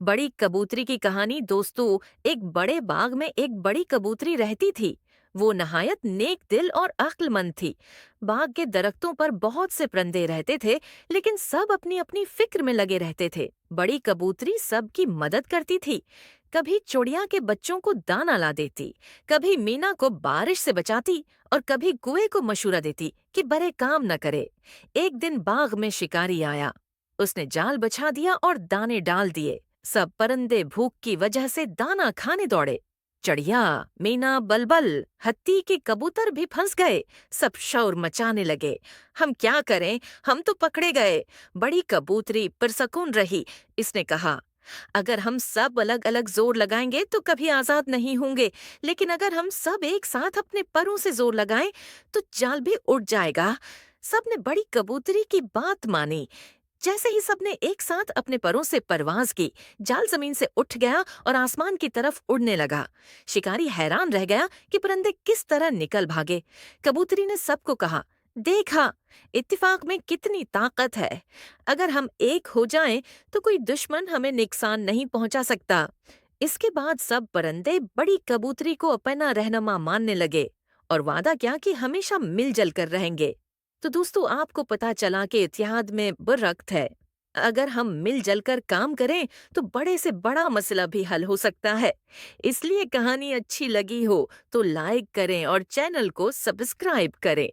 बड़ी कबूतरी की कहानी। दोस्तों, एक बड़े बाग में एक बड़ी कबूतरी रहती थी। वो नहायत नेक दिल और अक्लमंद थी। बाग के दरख्तों पर बहुत से परिंदे रहते थे, लेकिन सब अपनी अपनी फिक्र में लगे रहते थे। बड़ी कबूतरी सबकी मदद करती थी। कभी चिड़िया के बच्चों को दाना ला देती, कभी मीना को बारिश से बचाती और कभी कुएं को मशूरा देती कि बड़े काम न करे। एक दिन बाग में शिकारी आया। उसने जाल बिछा दिया और दाने डाल दिए। सब परिंदे भूख की वजह से दाना खाने दौड़े। चिड़िया, मीना, बलबल, हत्ती के कबूतर भी फंस गए। सब शोर मचाने लगे। हम क्या करें, हम तो पकड़े गए। बड़ी कबूतरी पुरसकून रही। इसने कहा, अगर हम सब अलग अलग जोर लगाएंगे तो कभी आजाद नहीं होंगे, लेकिन अगर हम सब एक साथ अपने परों से जोर लगाएं तो जाल भी उड़ जाएगा। सबने बड़ी कबूतरी की बात मानी। जैसे ही सबने एक साथ अपने परों से परवाज की, जाल जमीन से उठ गया और आसमान की तरफ उड़ने लगा। शिकारी हैरान रह गया कि परिंदे किस तरह निकल भागे। कबूतरी ने सबको कहा, देखा, इत्तेफाक में कितनी ताकत है। अगर हम एक हो जाएं तो कोई दुश्मन हमें नुकसान नहीं पहुंचा सकता। इसके बाद सब परिंदे बड़ी कबूतरी को अपना रहनुमा मानने लगे और वादा किया कि हमेशा मिलजुल कर रहेंगे। तो दोस्तों, आपको पता चला कि इत्तेहाद में बरकत है। अगर हम मिलजुल कर काम करें तो बड़े से बड़ा मसला भी हल हो सकता है। इसलिए कहानी अच्छी लगी हो तो लाइक करें और चैनल को सब्सक्राइब करें।